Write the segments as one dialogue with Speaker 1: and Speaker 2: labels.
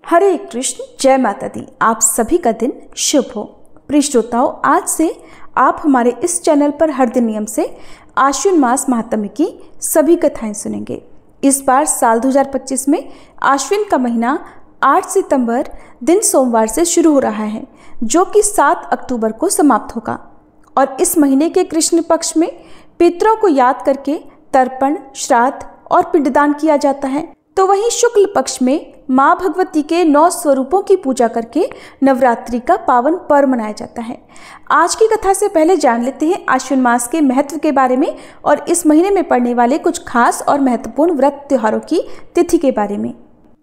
Speaker 1: हरे कृष्ण, जय माता दी। आप सभी का दिन शुभ हो। प्रिय श्रोताओं, आज से आप हमारे इस चैनल पर हर दिन नियम से आश्विन मास महात्म्य की सभी कथाएं सुनेंगे। इस बार साल 2025 में आश्विन का महीना 8 सितंबर दिन सोमवार से शुरू हो रहा है, जो कि 7 अक्टूबर को समाप्त होगा। और इस महीने के कृष्ण पक्ष में पितरों को याद करके तर्पण, श्राद्ध और पिंडदान किया जाता है। तो वहीं शुक्ल पक्ष में माँ भगवती के 9 स्वरूपों की पूजा करके नवरात्रि का पावन पर्व मनाया जाता है। आज की कथा से पहले जान लेते हैं आश्विन मास के महत्व के बारे में और इस महीने में पड़ने वाले कुछ खास और महत्वपूर्ण व्रत त्योहारों की तिथि के बारे में।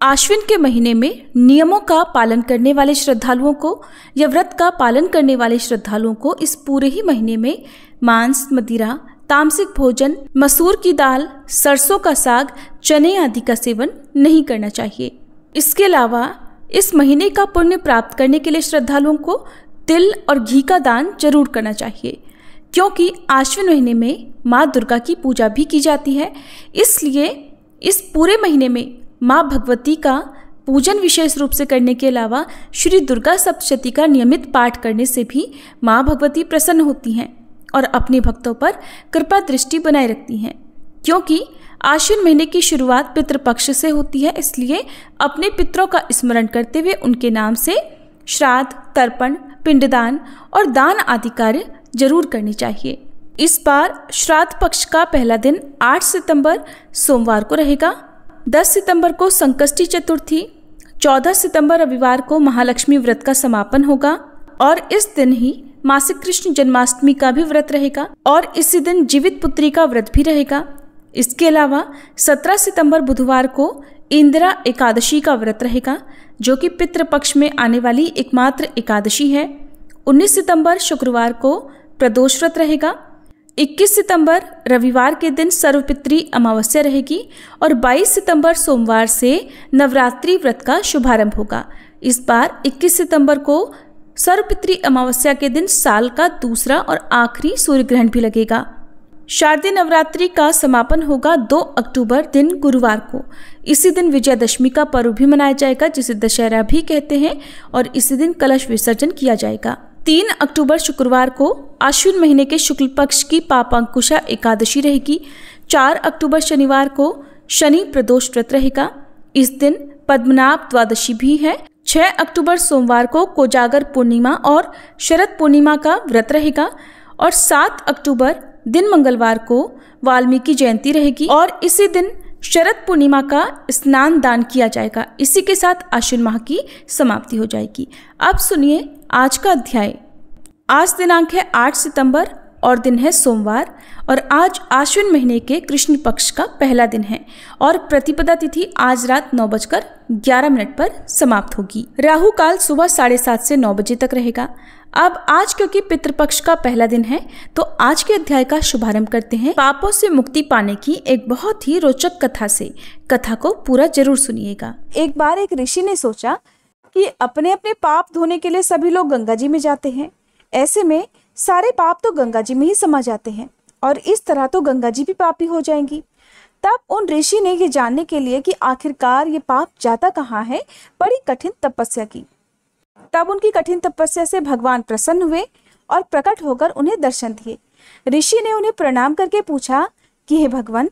Speaker 1: आश्विन के महीने में नियमों का पालन करने वाले श्रद्धालुओं को या व्रत का पालन करने वाले श्रद्धालुओं को इस पूरे ही महीने में मांस, मदिरा, तामसिक भोजन, मसूर की दाल, सरसों का साग, चने आदि का सेवन नहीं करना चाहिए। इसके अलावा इस महीने का पुण्य प्राप्त करने के लिए श्रद्धालुओं को तिल और घी का दान जरूर करना चाहिए, क्योंकि आश्विन महीने में माँ दुर्गा की पूजा भी की जाती है। इसलिए इस पूरे महीने में माँ भगवती का पूजन विशेष रूप से करने के अलावा श्री दुर्गा सप्तशती का नियमित पाठ करने से भी माँ भगवती प्रसन्न होती हैं और अपने भक्तों पर कृपा दृष्टि बनाए रखती हैं। क्योंकि आश्विन महीने की शुरुआत पितृपक्ष से होती है, इसलिए अपने पितरों का स्मरण करते हुए उनके नाम से श्राद्ध, तर्पण, पिंडदान और दान आदि कार्य जरूर करनी चाहिए। इस बार श्राद्ध पक्ष का पहला दिन 8 सितंबर सोमवार को रहेगा। 10 सितंबर को संकष्टी चतुर्थी, 14 सितंबर रविवार को महालक्ष्मी व्रत का समापन होगा और इस दिन ही मासिक कृष्ण जन्माष्टमी का भी व्रत रहेगा और इसी दिन जीवित पुत्री का व्रत भी रहेगा। इसके अलावा 17 सितंबर बुधवार को इंदिरा एकादशी का व्रत रहेगा, जो कि पितृपक्ष में आने वाली एकमात्र एकादशी है। 19 सितंबर शुक्रवार को प्रदोष व्रत रहेगा। 21 सितंबर रविवार के दिन सर्वपित्री अमावस्या रहेगी और 22 सितंबर सोमवार से नवरात्रि व्रत का शुभारंभ होगा। इस बार 21 सितंबर को सर्वपित्री अमावस्या के दिन साल का दूसरा और आखिरी सूर्य ग्रहण भी लगेगा। शारदीय नवरात्रि का समापन होगा 2 अक्टूबर दिन गुरुवार को। इसी दिन विजयादशमी का पर्व भी मनाया जाएगा, जिसे दशहरा भी कहते हैं, और इसी दिन कलश विसर्जन किया जाएगा। 3 अक्टूबर शुक्रवार को आश्विन महीने के शुक्ल पक्ष की पापांकुशा एकादशी रहेगी। 4 अक्टूबर शनिवार को शनि प्रदोष व्रत रहेगा। इस दिन पद्मनाभ द्वादशी भी है। 6 अक्टूबर सोमवार को कोजागर पूर्णिमा और शरद पूर्णिमा का व्रत रहेगा और 7 अक्टूबर दिन मंगलवार को वाल्मीकि जयंती रहेगी और इसी दिन शरद पूर्णिमा का स्नान दान किया जाएगा। इसी के साथ आश्विन माह की समाप्ति हो जाएगी। अब सुनिए आज का अध्याय। आज दिनांक है 8 सितंबर और दिन है सोमवार और आज आश्विन महीने के कृष्ण पक्ष का पहला दिन है और प्रतिपदा तिथि आज रात 9:11 पर समाप्त होगी। राहु काल सुबह 7:30 से 9 बजे तक रहेगा। अब आज क्योंकि पितृपक्ष का पहला दिन है, तो आज के अध्याय का शुभारंभ करते हैं पापों से मुक्ति पाने की एक बहुत ही रोचक कथा से। कथा को पूरा जरूर सुनिएगा। एक बार एक ऋषि ने सोचा कि अपने अपने पाप धोने के लिए सभी लोग गंगा जी में जाते हैं। ऐसे में सारे पाप तो गंगा जी में ही समा जाते हैं और इस तरह तो गंगा जी भी पापी हो जाएंगी। तब उन ऋषि ने ये जानने के लिए कि आखिरकार ये पाप जाता कहाँ है, बड़ी कठिन तपस्या की। तब उनकी कठिन तपस्या से भगवान प्रसन्न हुए और प्रकट होकर उन्हें दर्शन दिए। ऋषि ने उन्हें प्रणाम करके पूछा कि हे भगवान,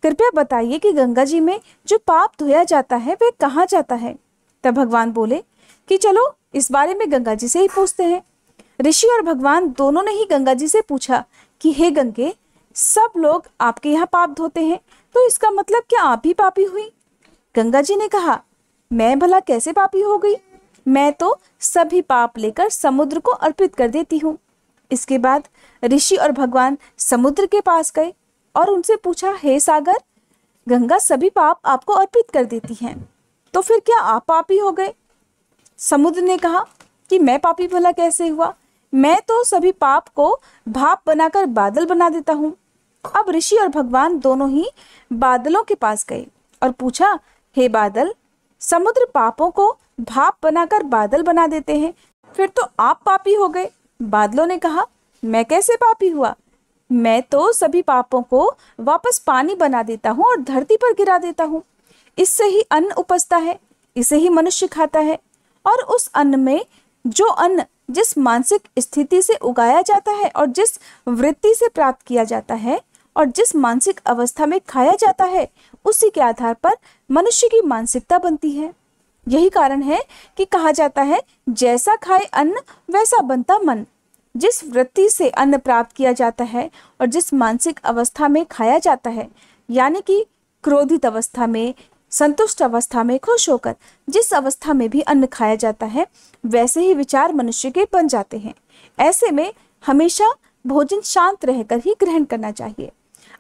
Speaker 1: कृपया बताइए कि गंगा जी में जो पाप धोया जाता है वह कहाँ जाता है। तब भगवान बोले कि चलो इस बारे में गंगा जी से ही पूछते हैं। ऋषि और भगवान दोनों ने ही गंगा जी से पूछा कि हे गंगे, सब लोग आपके यहाँ पाप धोते हैं, तो इसका मतलब क्या आप भी पापी हुई? गंगा जी ने कहा, मैं भला कैसे पापी हो गई? मैं तो सभी पाप लेकर समुद्र को अर्पित कर देती हूँ। इसके बाद ऋषि और भगवान समुद्र के पास गए और उनसे पूछा, हे सागर, गंगा सभी पाप आपको अर्पित कर देती हैं, तो फिर क्या आप पापी हो गए? समुद्र ने कहा कि मैं पापी भला कैसे हुआ? मैं तो सभी पाप को भाप बनाकर बादल बना देता हूँ। अब ऋषि और भगवान दोनों ही बादलों के पास गए और पूछा, हे बादल, समुद्र पापों को भाप बनाकर बादल बना देते हैं, फिर तो आप पापी हो गए। बादलों ने कहा, मैं कैसे पापी हुआ? मैं तो सभी पापों को वापस पानी बना देता हूँ और धरती पर गिरा देता हूँ। इससे ही अन्न उपजता है। इसे ही मनुष्य खाता है। और उस अन्न में जो अन्न जिस मानसिक स्थिति से उगाया जाता है और जिस वृत्ति से प्राप्त किया जाता है और जिस मानसिक अवस्था में खाया जाता है, उसी के आधार पर मनुष्य की मानसिकता बनती है। यही कारण है कि कहा जाता है, जैसा खाए अन्न वैसा बनता मन। जिस वृत्ति से अन्न प्राप्त किया जाता है और जिस मानसिक अवस्था में खाया जाता है, यानी कि क्रोधित अवस्था में, संतुष्ट अवस्था में, खुश होकर जिस अवस्था में भी अन्न खाया जाता है, वैसे ही विचार मनुष्य के बन जाते हैं। ऐसे में हमेशा भोजन शांत रहकर ही ग्रहण करना चाहिए।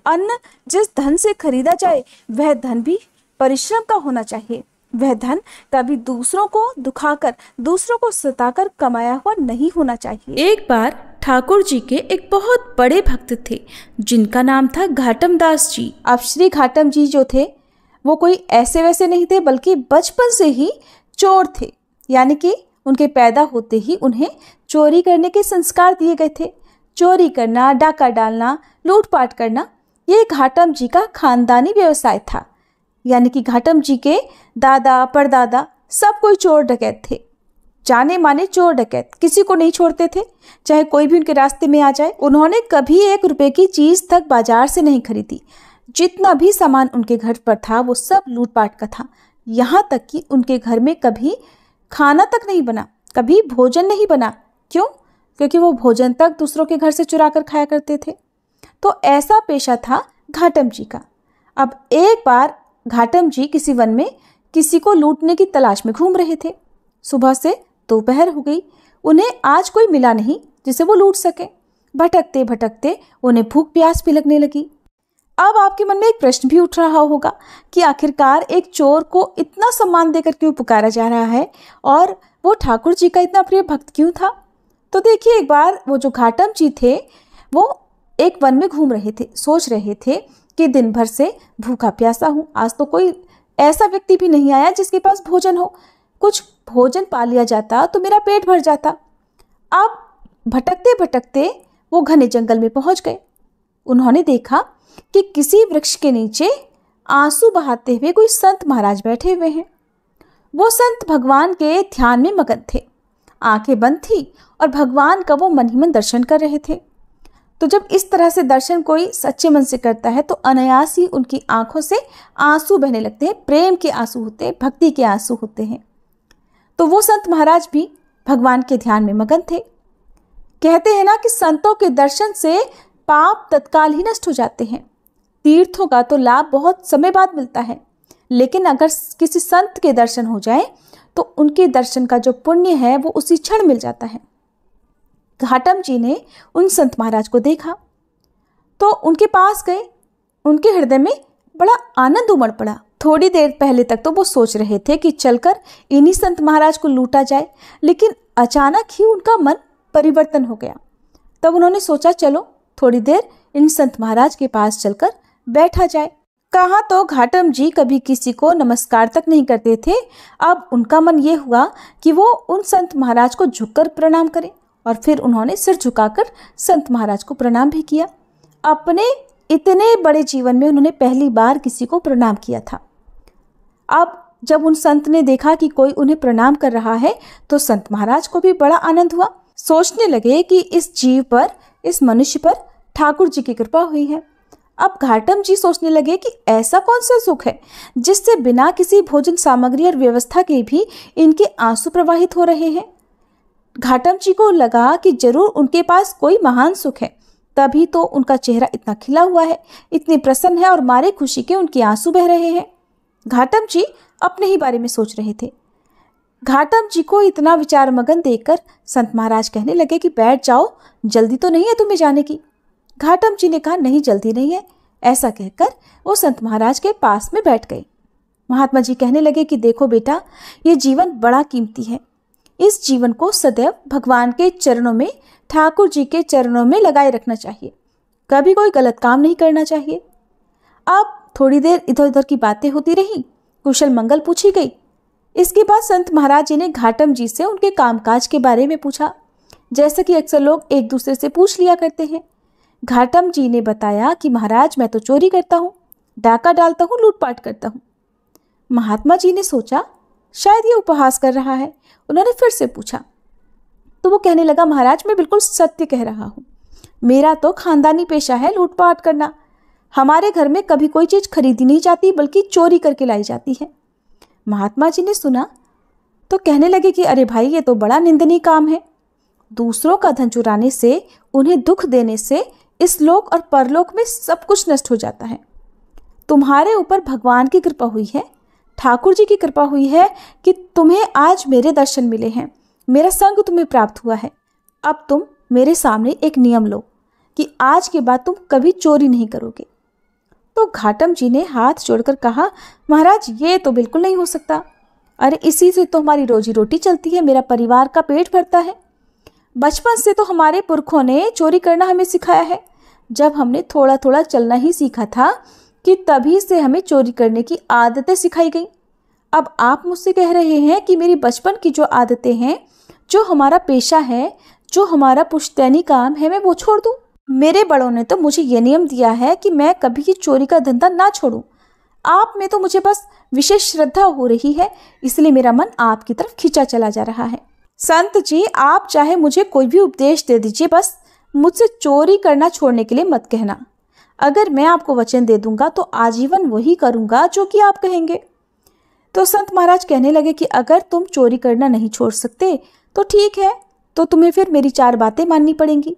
Speaker 1: अन्न जिस धन से खरीदा जाए, वह धन भी परिश्रम का होना चाहिए। वह धन कभी दूसरों को दुखाकर, दूसरों को सताकर कमाया हुआ नहीं होना चाहिए। एक बार ठाकुर जी के एक बहुत बड़े भक्त थे, जिनका नाम था घाटम दास जी। अब श्री घाटम जी जो थे, वो कोई ऐसे वैसे नहीं थे, बल्कि बचपन से ही चोर थे। यानी कि उनके पैदा होते ही उन्हें चोरी करने के संस्कार दिए गए थे। चोरी करना, डाका डालना, लूटपाट करना, ये घाटम जी का खानदानी व्यवसाय था। यानी कि घाटम जी के दादा परदादा सब कोई चोर डकैत थे, जाने माने चोर डकैत, किसी को नहीं छोड़ते थे, चाहे कोई भी उनके रास्ते में आ जाए। उन्होंने कभी 1 रुपए की चीज तक बाजार से नहीं खरीदी। जितना भी सामान उनके घर पर था वो सब लूटपाट का था। यहाँ तक कि उनके घर में कभी खाना तक नहीं बना, कभी भोजन नहीं बना। क्यों? क्योंकि वो भोजन तक दूसरों के घर से चुरा कर खाया करते थे। तो ऐसा पेशा था घाटम जी का। अब एक बार घाटम जी किसी वन में किसी को लूटने की तलाश में घूम रहे थे। सुबह से दोपहर हो गई, उन्हें आज कोई मिला नहीं जिसे वो लूट सके। भटकते भटकते उन्हें भूख प्यास भी लगने लगी। अब आपके मन में एक प्रश्न भी उठ रहा होगा कि आखिरकार एक चोर को इतना सम्मान देकर क्यों पुकारा जा रहा है और वो ठाकुर जी का इतना प्रिय भक्त क्यों था। तो देखिए, एक बार वो जो घाटम जी थे, वो एक वन में घूम रहे थे। सोच रहे थे कि दिन भर से भूखा प्यासा हूँ, आज तो कोई ऐसा व्यक्ति भी नहीं आया जिसके पास भोजन हो। कुछ भोजन पा लिया जाता तो मेरा पेट भर जाता। अब भटकते भटकते वो घने जंगल में पहुंच गए। उन्होंने देखा कि किसी वृक्ष के नीचे आंसू बहाते हुए कोई संत महाराज बैठे हुए हैं। वो संत भगवान के ध्यान में मगन थे, आंखें बंद थी और भगवान का वो मन ही मन दर्शन कर रहे थे। तो जब इस तरह से दर्शन कोई सच्चे मन से करता है तो अनायास ही उनकी आंखों से आंसू बहने लगते हैं। प्रेम के आंसू होते हैं, भक्ति के आंसू होते हैं। तो वो संत महाराज भी भगवान के ध्यान में मगन थे। कहते हैं ना कि संतों के दर्शन से पाप तत्काल ही नष्ट हो जाते हैं। तीर्थों का तो लाभ बहुत समय बाद मिलता है, लेकिन अगर किसी संत के दर्शन हो जाए तो उनके दर्शन का जो पुण्य है वो उसी क्षण मिल जाता है। घाटम जी ने उन संत महाराज को देखा तो उनके पास गए। उनके हृदय में बड़ा आनंद उमड़ पड़ा। थोड़ी देर पहले तक तो वो सोच रहे थे कि चलकर इन्हीं संत महाराज को लूटा जाए, लेकिन अचानक ही उनका मन परिवर्तन हो गया। तब उन्होंने सोचा, चलो थोड़ी देर इन संत महाराज के पास चलकर बैठा जाए। कहा तो घाटम जी कभी किसी को नमस्कार तक नहीं करते थे। अब उनका मन ये हुआ कि वो उन संत महाराज को झुककर प्रणाम करें, और फिर उन्होंने सिर झुकाकर संत महाराज को प्रणाम भी किया। अपने इतने बड़े जीवन में उन्होंने पहली बार किसी को प्रणाम किया था। अब जब उन संत ने देखा कि कोई उन्हें प्रणाम कर रहा है तो संत महाराज को भी बड़ा आनंद हुआ। सोचने लगे कि इस जीव पर, इस मनुष्य पर ठाकुर जी की कृपा हुई है। अब घाटम जी सोचने लगे कि ऐसा कौन सा सुख है जिससे बिना किसी भोजन सामग्री और व्यवस्था के भी इनके आंसू प्रवाहित हो रहे हैं। घाटम जी को लगा कि जरूर उनके पास कोई महान सुख है, तभी तो उनका चेहरा इतना खिला हुआ है, इतने प्रसन्न है और मारे खुशी के उनके आंसू बह रहे हैं। घाटम जी अपने ही बारे में सोच रहे थे। घाटम जी को इतना विचार मगन देखकर संत महाराज कहने लगे कि बैठ जाओ, जल्दी तो नहीं है तुम्हें जाने की। घाटम जी ने कहा, नहीं जल्दी नहीं है। ऐसा कहकर वो संत महाराज के पास में बैठ गए। महात्मा जी कहने लगे कि देखो बेटा, ये जीवन बड़ा कीमती है। इस जीवन को सदैव भगवान के चरणों में, ठाकुर जी के चरणों में लगाए रखना चाहिए। कभी कोई गलत काम नहीं करना चाहिए। अब थोड़ी देर इधर उधर की बातें होती रही, कुशल मंगल पूछी गई। इसके बाद संत महाराज जी ने घाटम जी से उनके कामकाज के बारे में पूछा, जैसे कि अक्सर लोग एक दूसरे से पूछ लिया करते हैं। घाटम जी ने बताया कि महाराज, मैं तो चोरी करता हूँ, डाका डालता हूँ, लूटपाट करता हूँ। महात्मा जी ने सोचा, शायद ये उपहास कर रहा है। उन्होंने फिर से पूछा तो वो कहने लगा, महाराज मैं बिल्कुल सत्य कह रहा हूँ। मेरा तो खानदानी पेशा है लूटपाट करना। हमारे घर में कभी कोई चीज़ खरीदी नहीं जाती बल्कि चोरी करके लाई जाती है। महात्मा जी ने सुना तो कहने लगे कि अरे भाई, ये तो बड़ा निंदनीय काम है। दूसरों का धन चुराने से, उन्हें दुख देने से इस लोक और परलोक में सब कुछ नष्ट हो जाता है। तुम्हारे ऊपर भगवान की कृपा हुई है, ठाकुर जी की कृपा हुई है कि तुम्हें आज मेरे दर्शन मिले हैं, मेरा संग तुम्हें प्राप्त हुआ है। अब तुम मेरे सामने एक नियम लो कि आज के बाद तुम कभी चोरी नहीं करोगे। तो घाटम जी ने हाथ जोड़कर कहा, महाराज ये तो बिल्कुल नहीं हो सकता। अरे इसी से तो हमारी रोजी रोटी चलती है, मेरा परिवार का पेट भरता है। बचपन से तो हमारे पुरखों ने चोरी करना हमें सिखाया है। जब हमने थोड़ा थोड़ा चलना ही सीखा था कि तभी से हमें चोरी करने की आदतें सिखाई गई। अब आप मुझसे कह रहे हैं कि मेरी बचपन की जो आदतें हैं, जो हमारा पेशा है, जो हमारा पुश्तैनी काम है, मैं वो छोड़ दूं? मेरे बड़ों ने तो मुझे ये नियम दिया है कि मैं कभी ये चोरी का धंधा ना छोड़ूं। आप में तो मुझे बस विशेष श्रद्धा हो रही है, इसलिए मेरा मन आपकी तरफ खींचा चला जा रहा है। संत जी, आप चाहे मुझे कोई भी उपदेश दे दीजिए, बस मुझसे चोरी करना छोड़ने के लिए मत कहना। अगर मैं आपको वचन दे दूंगा तो आजीवन वही करूंगा जो कि आप कहेंगे। तो संत महाराज कहने लगे कि अगर तुम चोरी करना नहीं छोड़ सकते तो ठीक है, तो तुम्हें फिर मेरी 4 बातें माननी पड़ेंगी।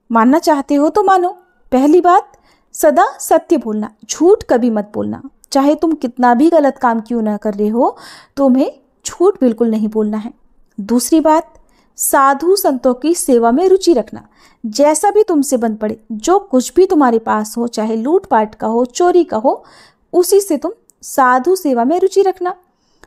Speaker 1: मानना चाहते हो तो मानो। पहली बात, सदा सत्य बोलना, झूठ कभी मत बोलना। चाहे तुम कितना भी गलत काम क्यों ना कर रहे हो, तुम्हें झूठ बिल्कुल नहीं बोलना है। दूसरी बात, साधु संतों की सेवा में रुचि रखना। जैसा भी तुमसे बन पड़े, जो कुछ भी तुम्हारे पास हो, चाहे लूटपाट का हो, चोरी का हो, उसी से तुम साधु सेवा में रुचि रखना।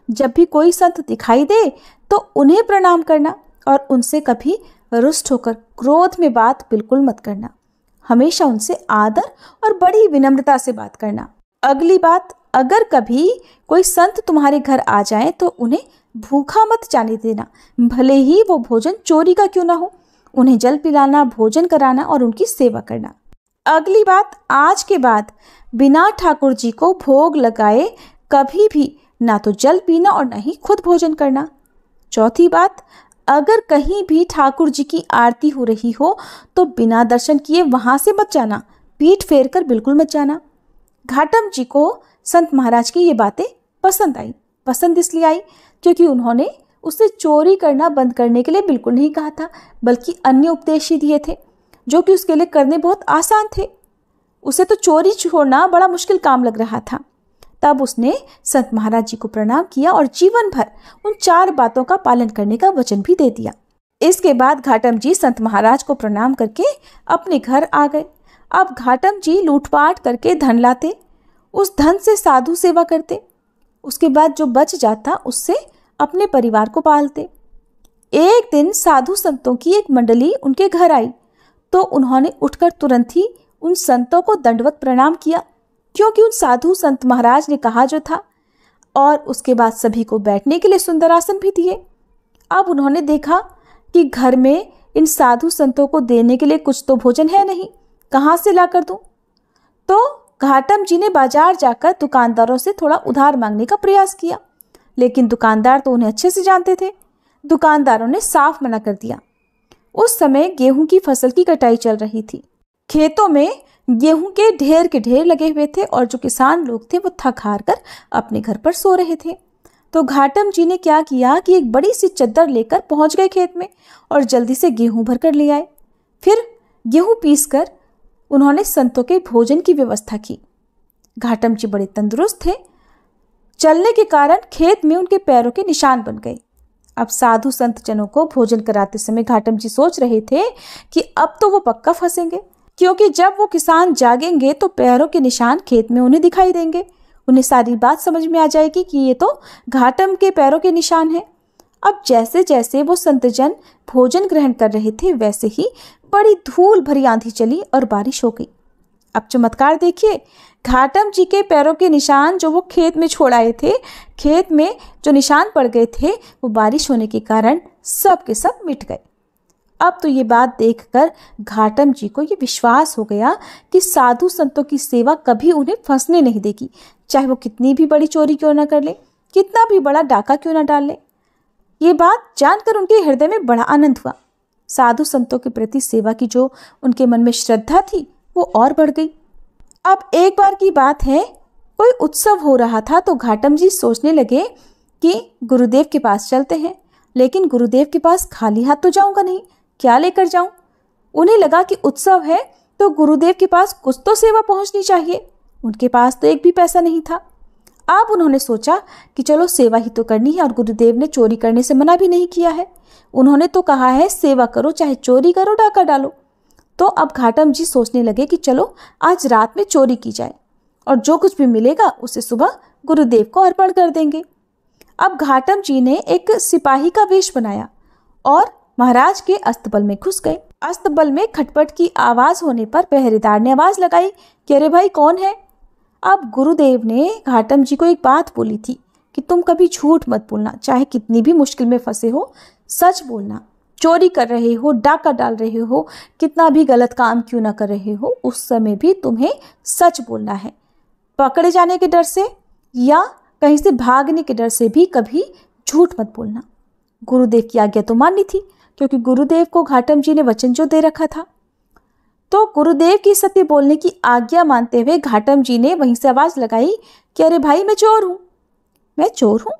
Speaker 1: जब भी कोई संत दिखाई दे तो उन्हें प्रणाम करना और उनसे कभी रुष्ट होकर क्रोध में बात बिल्कुल मत करना। हमेशा उनसे आदर और बड़ी विनम्रता से बात करना। अगली बात, अगर कभी कोई संत तुम्हारे घर आ जाए तो उन्हें भूखा मत जाने देना, भले ही वो भोजन चोरी का क्यों ना हो। उन्हें जल पिलाना, भोजन कराना और उनकी सेवा करना। अगली बात, आज के बाद बिना ठाकुर जी को भोग लगाए कभी भी ना तो जल पीना और ना ही खुद भोजन करना। चौथी बात, अगर कहीं भी ठाकुर जी की आरती हो रही हो तो बिना दर्शन किए वहां से मत जाना, पीठ फेर कर बिल्कुल मत जाना। घाटम जी को संत महाराज की ये बातें पसंद आई। पसंद इसलिए आई क्योंकि उन्होंने उसे चोरी करना बंद करने के लिए बिल्कुल नहीं कहा था, बल्कि अन्य उपदेश ही दिए थे जो कि उसके लिए करने बहुत आसान थे। उसे तो चोरी छोड़ना बड़ा मुश्किल काम लग रहा था। तब उसने संत महाराज जी को प्रणाम किया और जीवन भर उन 4 बातों का पालन करने का वचन भी दे दिया। इसके बाद घाटम जी संत महाराज को प्रणाम करके अपने घर आ गए। अब घाटम जी लूटपाट करके धन लाते, उस धन से साधु सेवा करते, उसके बाद जो बच जाता उससे अपने परिवार को पालते। एक दिन साधु संतों की एक मंडली उनके घर आई तो उन्होंने उठकर तुरंत ही उन संतों को दंडवत प्रणाम किया, क्योंकि उन साधु संत महाराज ने कहा जो था। और उसके बाद सभी को बैठने के लिए सुंदर आसन भी दिए। अब उन्होंने देखा कि घर में इन साधु संतों को देने के लिए कुछ तो भोजन है नहीं, कहाँ से ला कर दूं? तो घाटम जी ने बाजार जाकर दुकानदारों से थोड़ा उधार मांगने का प्रयास किया, लेकिन दुकानदार तो उन्हें अच्छे से जानते थे। दुकानदारों ने साफ मना कर दिया। उस समय गेहूं की फसल की कटाई चल रही थी। खेतों में गेहूं के ढेर लगे हुए थे और जो किसान लोग थे वो थक हार कर अपने घर पर सो रहे थे। तो घाटम जी ने क्या किया कि एक बड़ी सी चद्दर लेकर पहुंच गए खेत में और जल्दी से गेहूं भर कर ले आए। फिर गेहूं पीस कर उन्होंने संतों के भोजन की व्यवस्था की। घाटम जी बड़े तंदुरुस्त थे, चलने के कारण खेत में उनके पैरों के निशान बन गए। अब साधु संत जनों को भोजन कराते समय घाटम जी सोच रहे थे कि अब तो वो पक्का फंसेंगे, क्योंकि जब वो किसान जागेंगे तो पैरों के निशान खेत में उन्हें दिखाई देंगे। उन्हें सारी बात समझ में आ जाएगी कि ये तो घाटम के पैरों के निशान हैं। अब जैसे जैसे वो संतजन भोजन ग्रहण कर रहे थे वैसे ही बड़ी धूल भरी आंधी चली और बारिश हो गई। अब चमत्कार देखिए, घाटम जी के पैरों के निशान जो वो खेत में छोड़ आए थे, खेत में जो निशान पड़ गए थे, वो बारिश होने के कारण सब के सब मिट गए। अब तो ये बात देखकर घाटम जी को ये विश्वास हो गया कि साधु संतों की सेवा कभी उन्हें फंसने नहीं देगी, चाहे वो कितनी भी बड़ी चोरी क्यों न कर ले, कितना भी बड़ा डाका क्यों ना डाल ले। ये बात जानकर उनके हृदय में बड़ा आनंद हुआ। साधु संतों के प्रति सेवा की जो उनके मन में श्रद्धा थी वो और बढ़ गई। अब एक बार की बात है, कोई उत्सव हो रहा था तो घाटम जी सोचने लगे कि गुरुदेव के पास चलते हैं, लेकिन गुरुदेव के पास खाली हाथ तो जाऊंगा नहीं, क्या लेकर जाऊं। उन्हें लगा कि उत्सव है तो गुरुदेव के पास कुछ तो सेवा पहुंचनी चाहिए। उनके पास तो एक भी पैसा नहीं था। अब उन्होंने सोचा कि चलो सेवा ही तो करनी है, और गुरुदेव ने चोरी करने से मना भी नहीं किया है। उन्होंने तो कहा है सेवा करो, चाहे चोरी करो, डाका डालो। तो अब घाटम जी सोचने लगे कि चलो आज रात में चोरी की जाए और जो कुछ भी मिलेगा उसे सुबह गुरुदेव को अर्पण कर देंगे। अब घाटम जी ने एक सिपाही का वेश बनाया और महाराज के अस्तबल में घुस गए। अस्तबल में खटपट की आवाज होने पर पहरेदार ने आवाज लगाई कि अरे भाई कौन है। अब गुरुदेव ने घाटम जी को एक बात बोली थी कि तुम कभी झूठ मत बोलना, चाहे कितनी भी मुश्किल में फंसे हो, सच बोलना। चोरी कर रहे हो, डाका डाल रहे हो, कितना भी गलत काम क्यों ना कर रहे हो, उस समय भी तुम्हें सच बोलना है। पकड़े जाने के डर से या कहीं से भागने के डर से भी कभी झूठ मत बोलना। गुरुदेव की आज्ञा तो माननी थी, क्योंकि गुरुदेव को घाटम जी ने वचन जो दे रखा था। तो गुरुदेव की सत्य बोलने की आज्ञा मानते हुए घाटम जी ने वहीं से आवाज लगाई कि अरे भाई मैं चोर हूँ, मैं चोर हूँ।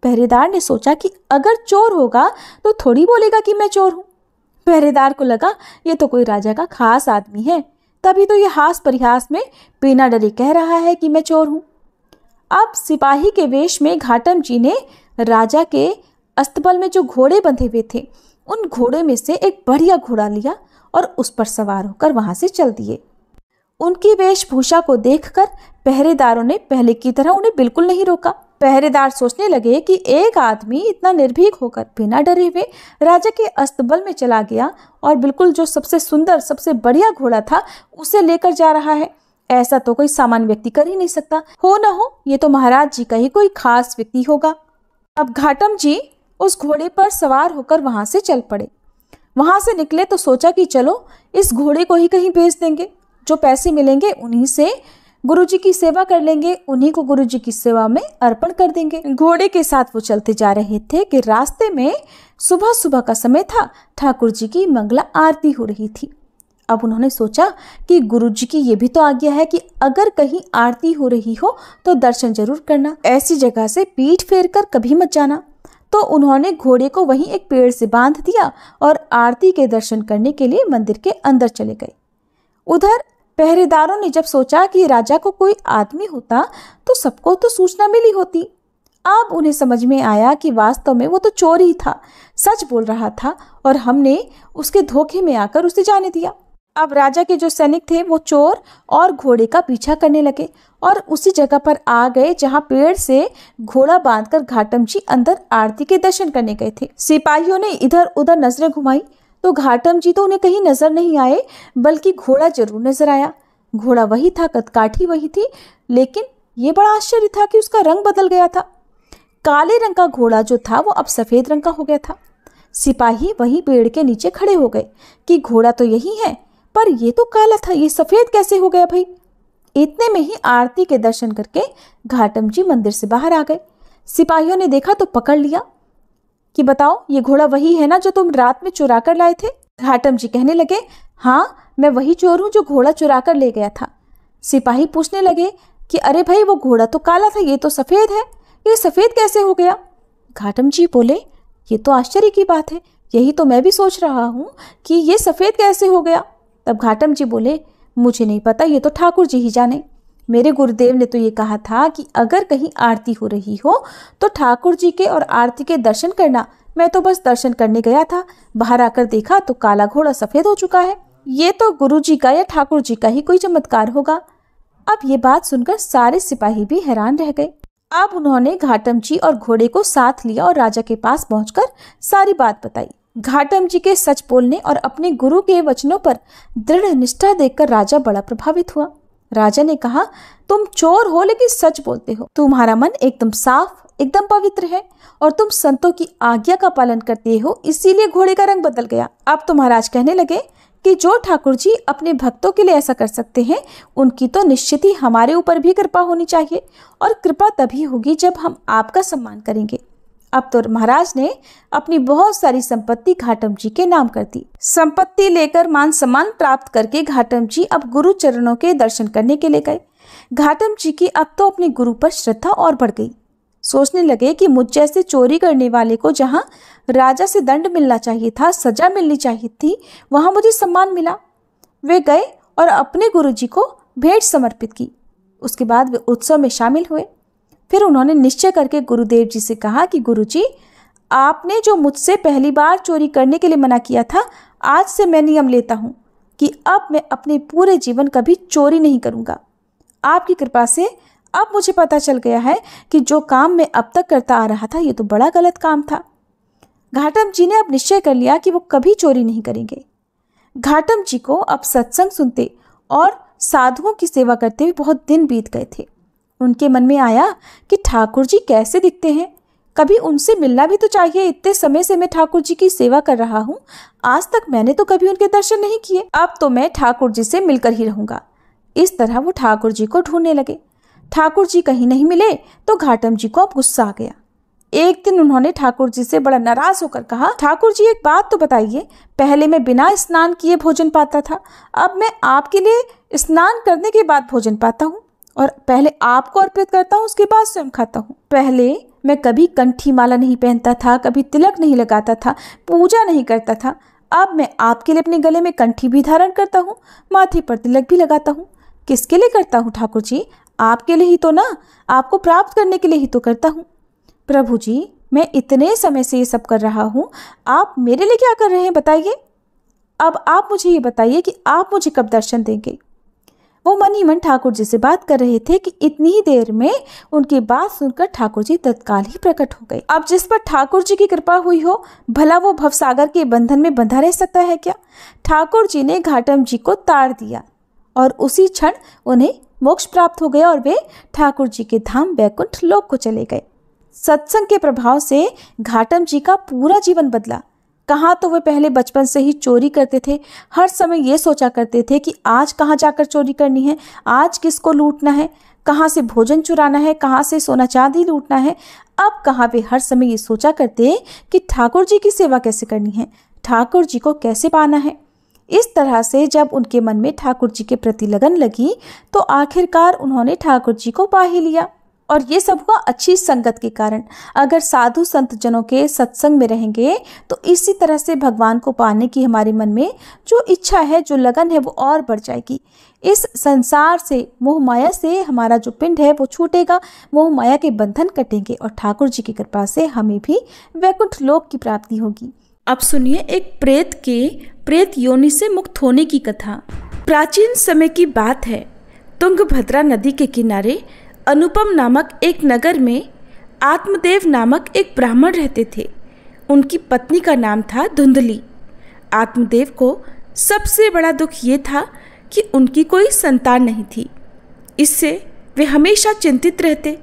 Speaker 1: पहरेदार ने सोचा कि अगर चोर होगा तो थोड़ी बोलेगा कि मैं चोर हूँ। पहरेदार को लगा ये तो कोई राजा का खास आदमी है, तभी तो ये हास परिहास में बिना डरे कह रहा है कि मैं चोर हूँ। अब सिपाही के वेश में घाटम जी ने राजा के अस्तबल में जो घोड़े बंधे हुए थे, उन घोड़े में से एक बढ़िया घोड़ा लिया और उस पर सवार होकर वहां से चल दिए। उनकी वेशभूषा को देखकर पहरेदारों ने पहले की तरह उन्हें बिल्कुल नहीं रोका। पहरेदार सोचने लगे कि एक आदमी इतना निर्भीक होकर बिना डरे हुए राजा के अस्तबल में चला गया और बिल्कुल जो सबसे सुंदर सबसे बढ़िया घोड़ा था उसे लेकर जा रहा है। ऐसा तो कोई सामान्य व्यक्ति कर ही नहीं सकता। हो न हो ये तो महाराज जी का ही कोई खास व्यक्ति होगा। अब घाटम जी उस घोड़े पर सवार होकर वहां से चल पड़े। वहां से निकले तो सोचा कि चलो इस घोड़े को ही कहीं बेच देंगे, जो पैसे मिलेंगे उन्हीं से गुरुजी की सेवा कर लेंगे, उन्हीं को गुरुजी की सेवा में अर्पण कर देंगे। घोड़े के साथ वो चलते जा रहे थे कि रास्ते में सुबह सुबह का समय था, ठाकुर जी की मंगला आरती हो रही थी। अब उन्होंने सोचा कि गुरुजी की ये भी तो आज्ञा है कि अगर कहीं आरती हो रही हो तो दर्शन जरूर करना, ऐसी जगह से पीठ फेर कर कभी मत जाना। तो उन्होंने घोड़े को वहीं एक पेड़ से बांध दिया और आरती के दर्शन करने के लिए मंदिर के अंदर चले गए। उधर पहरेदारों ने जब सोचा कि राजा को कोई आदमी होता तो सबको तो सूचना मिली होती। अब उन्हें समझ में आया कि वास्तव में वो तो चोर ही था, सच बोल रहा था और हमने उसके धोखे में आकर उसे जाने दिया। अब राजा के जो सैनिक थे वो चोर और घोड़े का पीछा करने लगे और उसी जगह पर आ गए जहां पेड़ से घोड़ा बांधकर घाटम जी अंदर आरती के दर्शन करने गए थे। सिपाहियों ने इधर उधर नजरें घुमाई तो घाटम जी तो उन्हें कहीं नजर नहीं आए, बल्कि घोड़ा जरूर नजर आया। घोड़ा वही था, कदकाठी वही थी, लेकिन ये बड़ा आश्चर्य था कि उसका रंग बदल गया था। काले रंग का घोड़ा जो था वो अब सफेद रंग का हो गया था। सिपाही वही पेड़ के नीचे खड़े हो गए कि घोड़ा तो यही है, पर ये तो काला था, ये सफेद कैसे हो गया भाई। इतने में ही आरती के दर्शन करके घाटम जी मंदिर से बाहर आ गए। सिपाहियों ने देखा तो पकड़ लिया कि बताओ ये घोड़ा वही है ना जो तुम रात में चुरा कर लाए थे। घाटम जी कहने लगे हाँ मैं वही चोर हूँ जो घोड़ा चुरा कर ले गया था। सिपाही पूछने लगे कि अरे भाई वो घोड़ा तो काला था, ये तो सफेद है, ये सफेद कैसे हो गया। घाटम जी बोले ये तो आश्चर्य की बात है, यही तो मैं भी सोच रहा हूँ कि ये सफेद कैसे हो गया। तब घाटम जी बोले मुझे नहीं पता, ये तो ठाकुर जी ही जाने। मेरे गुरुदेव ने तो ये कहा था कि अगर कहीं आरती हो रही हो तो ठाकुर जी के और आरती के दर्शन करना। मैं तो बस दर्शन करने गया था, बाहर आकर देखा तो काला घोड़ा सफेद हो चुका है। ये तो गुरु जी का या ठाकुर जी का ही कोई चमत्कार होगा। अब ये बात सुनकर सारे सिपाही भी हैरान रह गए। अब उन्होंने घाटम जी और घोड़े को साथ लिया और राजा के पास पहुंचकर सारी बात बताई। घाटम जी के सच बोलने और अपने गुरु के वचनों पर दृढ़ निष्ठा देखकर राजा बड़ा प्रभावित हुआ। राजा ने कहा तुम चोर हो लेकिन सच बोलते हो, तुम्हारा मन एकदम साफ एकदम पवित्र है और तुम संतों की आज्ञा का पालन करते हो, इसीलिए घोड़े का रंग बदल गया। अब तो महाराज कहने लगे कि जो ठाकुर जी अपने भक्तों के लिए ऐसा कर सकते हैं, उनकी तो निश्चित ही हमारे ऊपर भी कृपा होनी चाहिए। और कृपा तभी होगी जब हम आपका सम्मान करेंगे। अब तो महाराज ने अपनी बहुत सारी संपत्ति घाटम जी के नाम कर दी। संपत्ति लेकर मान सम्मान प्राप्त करके घाटम जी अब गुरु चरणों के दर्शन करने के लिए गए। घाटम जी की अब तो अपने गुरु पर श्रद्धा और बढ़ गई। सोचने लगे कि मुझ जैसे चोरी करने वाले को जहां राजा से दंड मिलना चाहिए था, सजा मिलनी चाहिए थी, वहां मुझे सम्मान मिला। वे गए और अपने गुरुजी को भेंट समर्पित की। उसके बाद वे उत्सव में शामिल हुए। फिर उन्होंने निश्चय करके गुरुदेव जी से कहा कि गुरुजी, आपने जो मुझसे पहली बार चोरी करने के लिए मना किया था, आज से मैं नियम लेता हूँ कि अब मैं अपने पूरे जीवन कभी चोरी नहीं करूँगा। आपकी कृपा से अब मुझे पता चल गया है कि जो काम मैं अब तक करता आ रहा था, ये तो बड़ा गलत काम था। घाटम जी ने अब निश्चय कर लिया कि वो कभी चोरी नहीं करेंगे। घाटम जी को अब सत्संग सुनते और साधुओं की सेवा करते हुए बहुत दिन बीत गए थे। उनके मन में आया कि ठाकुर जी कैसे दिखते हैं, कभी उनसे मिलना भी तो चाहिए। इतने समय से मैं ठाकुर जी की सेवा कर रहा हूँ, आज तक मैंने तो कभी उनके दर्शन नहीं किए। अब तो मैं ठाकुर जी से मिलकर ही रहूंगा। इस तरह वो ठाकुर जी को ढूंढने लगे। ठाकुर जी कहीं नहीं मिले तो घाटम जी को अब गुस्सा आ गया। एक दिन उन्होंने ठाकुर जी से बड़ा नाराज होकर कहा, ठाकुर जी एक बात तो बताइए, पहले मैं बिना स्नान किए भोजन पाता था, अब मैं आपके लिए स्नान करने के बाद भोजन पाता हूँ और पहले आपको अर्पित करता हूँ, उसके बाद स्वयं खाता हूँ। पहले मैं कभी कंठी माला नहीं पहनता था, कभी तिलक नहीं लगाता था, पूजा नहीं करता था। अब मैं आपके लिए अपने गले में कंठी भी धारण करता हूँ, माथे पर तिलक भी लगाता हूँ। किसके लिए करता हूँ ठाकुर जी? आपके लिए ही तो ना, आपको प्राप्त करने के लिए ही तो करता हूँ। प्रभु जी, मैं इतने समय से ये सब कर रहा हूँ, आप मेरे लिए क्या कर रहे हैं बताइए। अब आप मुझे ये बताइए कि आप मुझे कब दर्शन देंगे। वो मन ही मन ठाकुर जी से बात कर रहे थे कि इतनी ही देर में उनकी बात सुनकर ठाकुर जी तत्काल ही प्रकट हो गए। अब जिस पर ठाकुर जी की कृपा हुई हो, भला वो भवसागर के बंधन में बंधा रह सकता है क्या? ठाकुर जी ने घाटम जी को ताड़ दिया और उसी क्षण उन्हें मोक्ष प्राप्त हो गया और वे ठाकुर जी के धाम वैकुंठ लोक को चले गए। सत्संग के प्रभाव से घाटम जी का पूरा जीवन बदला। कहाँ तो वे पहले बचपन से ही चोरी करते थे, हर समय ये सोचा करते थे कि आज कहाँ जाकर चोरी करनी है, आज किसको लूटना है, कहाँ से भोजन चुराना है, कहाँ से सोना चांदी लूटना है। अब कहाँ वे हर समय ये सोचा करते कि ठाकुर जी की सेवा कैसे करनी है, ठाकुर जी को कैसे पाना है। इस तरह से जब उनके मन में ठाकुर जी के प्रति लगन लगी तो आखिरकार उन्होंने ठाकुर जी को पा ही लिया। और ये सब हुआ अच्छी संगत के कारण। अगर साधु संत जनों के सत्संग में रहेंगे तो इसी तरह से भगवान को पाने की हमारे मन में जो इच्छा है, जो लगन है, वो और बढ़ जाएगी। इस संसार से, मोह माया से हमारा जो पिंड है वो छूटेगा, मोह माया के बंधन कटेंगे और ठाकुर जी की कृपा से हमें भी वैकुंठ लोक की प्राप्ति होगी। अब सुनिए एक प्रेत के प्रेत योनि से मुक्त होने की कथा। प्राचीन समय की बात है। तुंगभद्रा नदी के किनारे अनुपम नामक एक नगर में आत्मदेव नामक एक ब्राह्मण रहते थे। उनकी पत्नी का नाम था धुंधली। आत्मदेव को सबसे बड़ा दुख ये था कि उनकी कोई संतान नहीं थी। इससे वे हमेशा चिंतित रहते।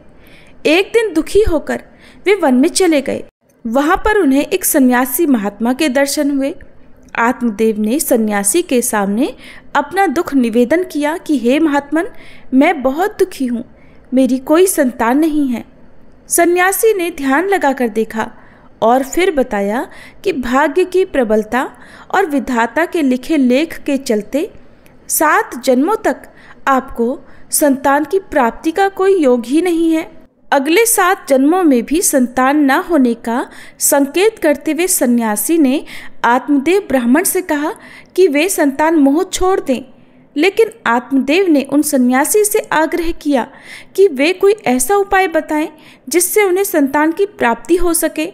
Speaker 1: एक दिन दुखी होकर वे वन में चले गए। वहाँ पर उन्हें एक सन्यासी महात्मा के दर्शन हुए। आत्मदेव ने सन्यासी के सामने अपना दुख निवेदन किया कि हे महात्मन, मैं बहुत दुखी हूँ, मेरी कोई संतान नहीं है। सन्यासी ने ध्यान लगाकर देखा और फिर बताया कि भाग्य की प्रबलता और विधाता के लिखे लेख के चलते 7 जन्मों तक आपको संतान की प्राप्ति का कोई योग ही नहीं है। अगले 7 जन्मों में भी संतान न होने का संकेत करते हुए सन्यासी ने आत्मदेव ब्राह्मण से कहा कि वे संतान मोह छोड़ दें। लेकिन आत्मदेव ने उन सन्यासी से आग्रह किया कि वे कोई ऐसा उपाय बताएं जिससे उन्हें संतान की प्राप्ति हो सके।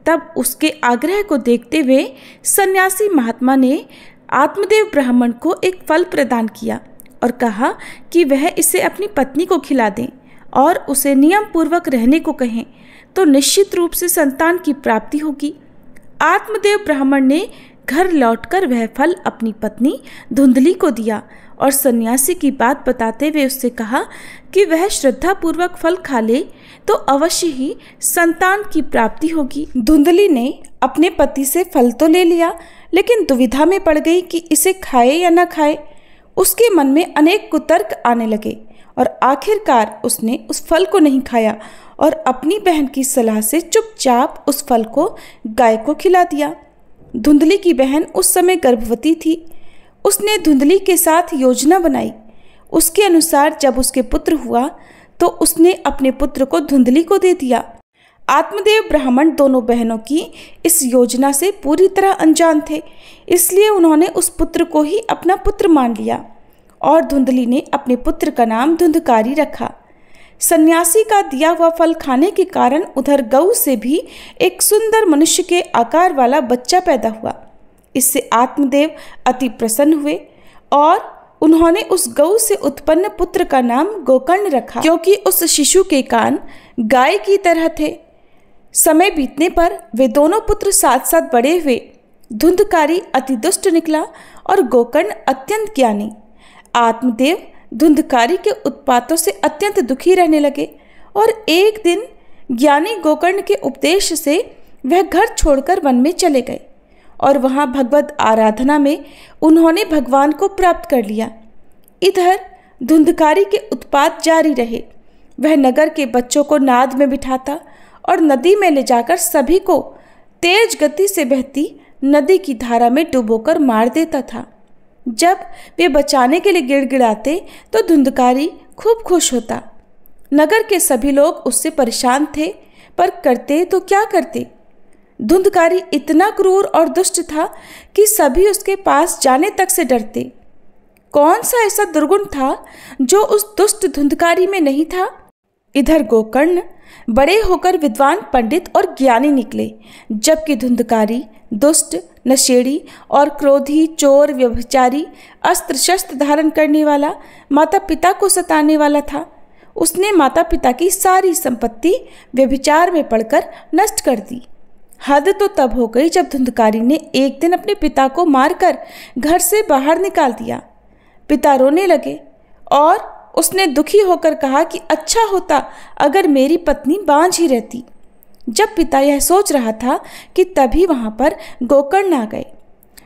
Speaker 1: तब उसके आग्रह को देखते हुए सन्यासी महात्मा ने आत्मदेव ब्राह्मण को एक फल प्रदान किया और कहा कि वह इसे अपनी पत्नी को खिला दें और उसे नियम पूर्वक रहने को कहें तो निश्चित रूप से संतान की प्राप्ति होगी। आत्मदेव ब्राह्मण ने घर लौटकर वह फल अपनी पत्नी धुंधली को दिया और सन्यासी की बात बताते हुए उससे कहा कि वह श्रद्धापूर्वक फल खा ले तो अवश्य ही संतान की प्राप्ति होगी। धुंधली ने अपने पति से फल तो ले लिया, लेकिन दुविधा में पड़ गई कि इसे खाए या न खाए। उसके मन में अनेक कुतर्क आने लगे और आखिरकार उसने उस फल को नहीं खाया और अपनी बहन की सलाह से चुपचाप उस फल को गाय को खिला दिया। धुंधली की बहन उस समय गर्भवती थी। उसने धुंधली के साथ योजना बनाई। उसके अनुसार जब उसके पुत्र हुआ तो उसने अपने पुत्र को धुंधली को दे दिया। आत्मदेव ब्राह्मण दोनों बहनों की इस योजना से पूरी तरह अनजान थे, इसलिए उन्होंने उस पुत्र को ही अपना पुत्र मान लिया और धुंधली ने अपने पुत्र का नाम धुंधकारी रखा। सन्यासी का दिया हुआ फल खाने के कारण उधर गऊ से भी एक सुंदर मनुष्य के आकार वाला बच्चा पैदा हुआ। इससे आत्मदेव अति प्रसन्न हुए और उन्होंने उस गऊ से उत्पन्न पुत्र का नाम गोकर्ण रखा, क्योंकि उस शिशु के कान गाय की तरह थे। समय बीतने पर वे दोनों पुत्र साथ साथ बड़े हुए। धुंधकारी अति दुष्ट निकला और गोकर्ण अत्यंत ज्ञानी। आत्मदेव धुंधकारी के उत्पातों से अत्यंत दुखी रहने लगे और एक दिन ज्ञानी गोकर्ण के उपदेश से वह घर छोड़कर वन में चले गए और वहां भगवत आराधना में उन्होंने भगवान को प्राप्त कर लिया। इधर धुंधकारी के उत्पात जारी रहे। वह नगर के बच्चों को नाद में बिठाता और नदी में ले जाकर सभी को तेज गति से बहती नदी की धारा में डुबोकर मार देता था। जब वे बचाने के लिए गिड़गिड़ाते तो धुंधकारी खूब खुश होता। नगर के सभी लोग उससे परेशान थे, पर करते तो क्या करते। धुंधकारी इतना क्रूर और दुष्ट था कि सभी उसके पास जाने तक से डरते। कौन सा ऐसा दुर्गुण था जो उस दुष्ट धुंधकारी में नहीं था। इधर गोकर्ण बड़े होकर विद्वान पंडित और ज्ञानी निकले, जबकि धुंधकारी दुष्ट, नशेड़ी और क्रोधी, चोर, व्यभिचारी, अस्त्र शस्त्र धारण करने वाला, माता पिता को सताने वाला था। उसने माता पिता की सारी संपत्ति व्यभिचार में पड़कर नष्ट कर दी। हद तो तब हो गई जब धुंधकारी ने एक दिन अपने पिता को मारकर घर से बाहर निकाल दिया। पिता रोने लगे और उसने दुखी होकर कहा कि अच्छा होता अगर मेरी पत्नी बांझ ही रहती। जब पिता यह सोच रहा था कि तभी वहां पर गोकर्ण आ गए।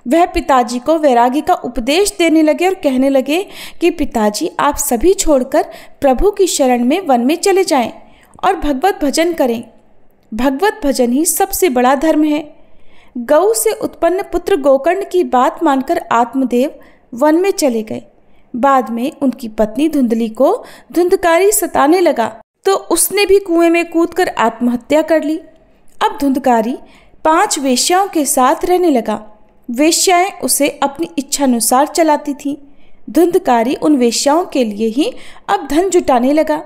Speaker 1: वह पिताजी को वैरागी का उपदेश देने लगे और कहने लगे कि पिताजी, आप सभी छोड़कर प्रभु की शरण में वन में चले जाएं और भगवत भजन करें। भगवत भजन ही सबसे बड़ा धर्म है। गऊ से उत्पन्न पुत्र गोकर्ण की बात मानकर आत्मदेव वन में चले गए। बाद में उनकी पत्नी धुंधली को धुंधकारी सताने लगा तो उसने भी कुएं में कूदकर आत्महत्या कर ली। अब धुंधकारी 5 वेश्याओं के साथ रहने लगा। वेश्याएं उसे अपनी इच्छानुसार चलाती थीं। धुंधकारी उन वेश्याओं के लिए ही अब धन जुटाने लगा।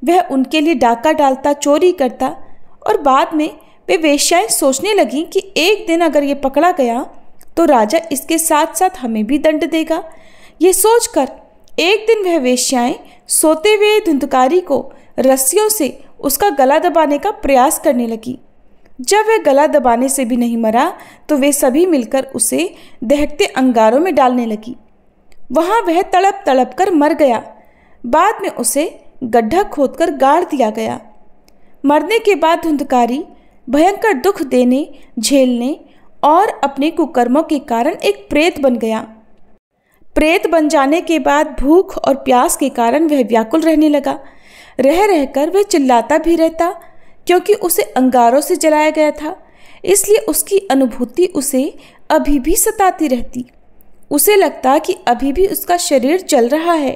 Speaker 1: वह उनके लिए डाका डालता, चोरी करता और बाद में वे वेश्याएं सोचने लगीं कि एक दिन अगर ये पकड़ा गया तो राजा इसके साथ साथ हमें भी दंड देगा। ये सोचकर एक दिन वह वेश्याएं सोते हुए धुंधकारी को रस्सियों से उसका गला दबाने का प्रयास करने लगी। जब वह गला दबाने से भी नहीं मरा तो वे सभी मिलकर उसे दहकते अंगारों में डालने लगी। वहां वह तड़प तड़प कर मर गया। बाद में उसे गड्ढा खोदकर गाड़ दिया गया। मरने के बाद धुंधकारी भयंकर दुख देने, झेलने और अपने कुकर्मों के कारण एक प्रेत बन गया। प्रेत बन जाने के बाद भूख और प्यास के कारण वह व्याकुल रहने लगा। रह रहकर वह चिल्लाता भी रहता, क्योंकि उसे अंगारों से जलाया गया था, इसलिए उसकी अनुभूति उसे अभी भी सताती रहती। उसे लगता कि अभी भी उसका शरीर जल रहा है।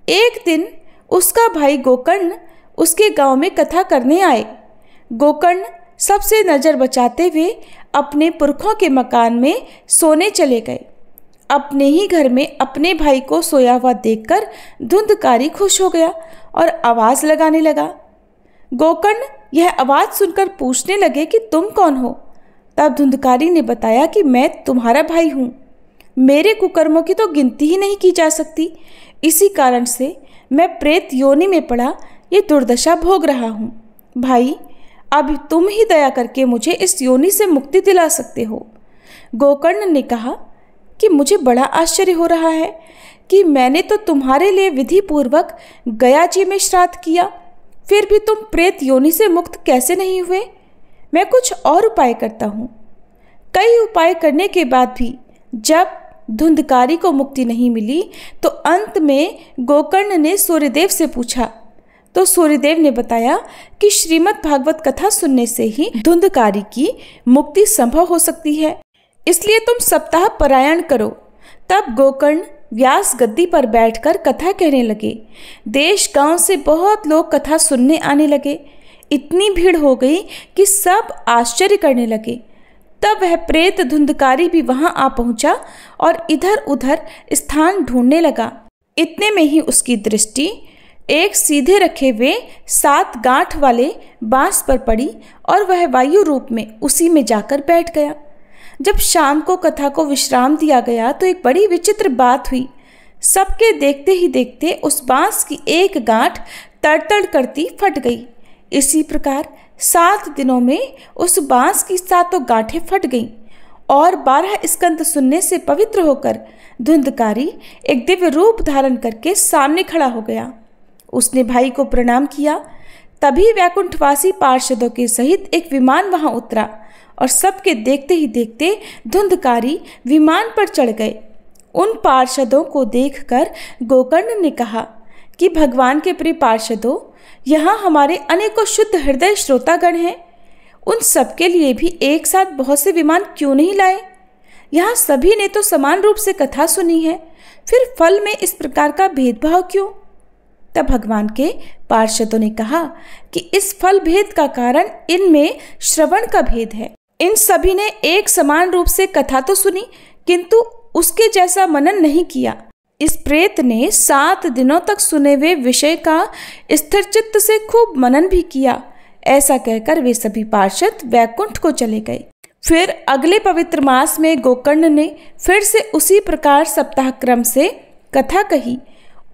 Speaker 1: एक दिन उसका भाई गोकर्ण उसके गांव में कथा करने आए। गोकर्ण सबसे नज़र बचाते हुए अपने पुरखों के मकान में सोने चले गए। अपने ही घर में अपने भाई को सोया हुआ देखकर धुंधकारी खुश हो गया और आवाज़ लगाने लगा। गोकर्ण यह आवाज़ सुनकर पूछने लगे कि तुम कौन हो। तब धुंधकारी ने बताया कि मैं तुम्हारा भाई हूँ। मेरे कुकर्मों की तो गिनती ही नहीं की जा सकती। इसी कारण से मैं प्रेत योनि में पड़ा ये दुर्दशा भोग रहा हूँ। भाई, अब तुम ही दया करके मुझे इस योनि से मुक्ति दिला सकते हो। गोकर्ण ने कहा कि मुझे बड़ा आश्चर्य हो रहा है कि मैंने तो तुम्हारे लिए विधि पूर्वक गया जी में श्राद्ध किया, फिर भी तुम प्रेत योनि से मुक्त कैसे नहीं हुए? मैं कुछ और उपाय करता हूँ। कई उपाय करने के बाद भी जब धुंधकारी को मुक्ति नहीं मिली तो अंत में गोकर्ण ने सूर्यदेव से पूछा, तो सूर्यदेव ने बताया कि श्रीमद् भागवत कथा सुनने से ही धुंधकारी की मुक्ति संभव हो सकती है, इसलिए तुम सप्ताह पारायण करो। तब गोकर्ण व्यास गद्दी पर बैठकर कथा कहने लगे। देश गांव से बहुत लोग कथा सुनने आने लगे। इतनी भीड़ हो गई कि सब आश्चर्य करने लगे। तब वह प्रेत धुंधकारी भी वहां आ पहुंचा और इधर उधर स्थान ढूंढने लगा। इतने में ही उसकी दृष्टि एक सीधे रखे हुए 7 गांठ वाले बांस पर पड़ी और वह वायु रूप में उसी में जाकर बैठ गया। जब शाम को कथा को विश्राम दिया गया तो एक बड़ी विचित्र बात हुई। सबके देखते ही देखते उस बांस की एक गांठ तड़तड़ करती फट गई। इसी प्रकार 7 दिनों में उस बांस की 7 गांठें फट गईं और 12 स्कंद सुनने से पवित्र होकर धुंधकारी एक दिव्य रूप धारण करके सामने खड़ा हो गया। उसने भाई को प्रणाम किया। तभी वैकुंठवासी पार्षदों के सहित एक विमान वहां उतरा और सबके देखते ही देखते धुंधकारी विमान पर चढ़ गए। उन पार्षदों को देखकर गोकर्ण ने कहा कि भगवान के प्रिय पार्षदों, यहाँ हमारे अनेकों शुद्ध हृदय श्रोतागण हैं, उन सबके लिए भी एक साथ बहुत से विमान क्यों नहीं लाए? यहाँ सभी ने तो समान रूप से कथा सुनी है, फिर फल में इस प्रकार का भेदभाव क्यों? तब भगवान के पार्षदों ने कहा कि इस फल भेद का कारण इनमें श्रवण का भेद है। इन सभी ने एक समान रूप से कथा तो सुनी, किंतु उसके जैसा मनन नहीं किया। इस प्रेत ने 7 दिनों तक सुने हुए विषय का स्थिर चित्त से खूब मनन भी किया। ऐसा कहकर वे सभी पार्षद वैकुंठ को चले गए। फिर अगले पवित्र मास में गोकर्ण ने फिर से उसी प्रकार सप्ताह क्रम से कथा कही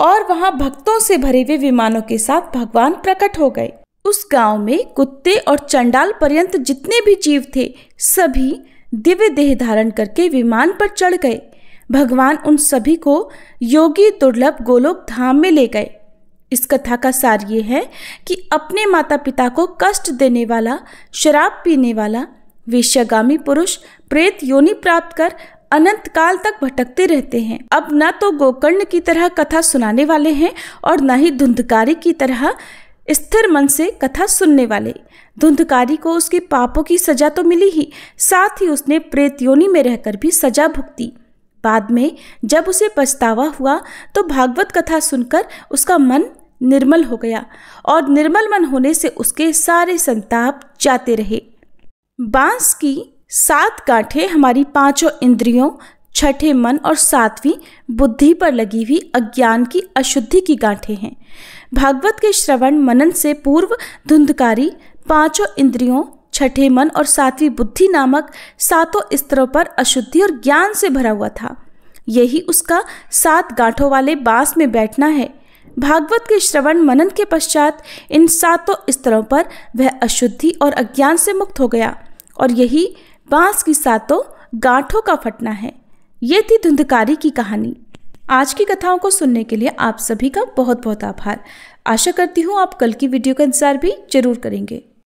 Speaker 1: और वहां भक्तों से भरे हुए विमानों के साथ भगवान प्रकट हो गए। उस गांव में कुत्ते और चंडाल पर्यंत जितने भी जीव थे सभी दिव्य देह धारण करके विमान पर चढ़ गए। भगवान उन सभी को योगी दुर्लभ गोलोक धाम में ले गए। इस कथा का सार ये है कि अपने माता पिता को कष्ट देने वाला, शराब पीने वाला, वेश्यागामी पुरुष प्रेत योनि प्राप्त कर अनंत काल तक भटकते रहते हैं। अब न तो गोकर्ण की तरह कथा सुनाने वाले हैं और न ही धुंधकारी की तरह स्थिर मन से कथा सुनने वाले। धुंधकारी को उसके पापों की सजा तो मिली ही, साथ ही उसने प्रेत योनि में रहकर भी सजा भुगती। बाद में जब उसे पछतावा हुआ तो भागवत कथा सुनकर उसका मन निर्मल हो गया और निर्मल मन होने से उसके सारे संताप जाते रहे। बांस की 7 गांठें हमारी 5 इंद्रियों, 6ठे मन और 7वीं बुद्धि पर लगी हुई अज्ञान की अशुद्धि की गांठें हैं। भागवत के श्रवण मनन से पूर्व धुंधकारी 5 इंद्रियों, 6ठे मन और 7वीं बुद्धि नामक 7 स्तरों पर अशुद्धि और ज्ञान से भरा हुआ था। यही उसका 7 गांठों वाले बांस में बैठना है। भागवत के श्रवण मनन के पश्चात इन 7 स्तरों पर वह अशुद्धि और अज्ञान से मुक्त हो गया और यही बांस की 7 गांठों का फटना है। ये थी धुंधकारी की कहानी। आज की कथाओं को सुनने के लिए आप सभी का बहुत बहुत आभार। आशा करती हूँ आप कल की वीडियो का इंतजार भी जरूर करेंगे।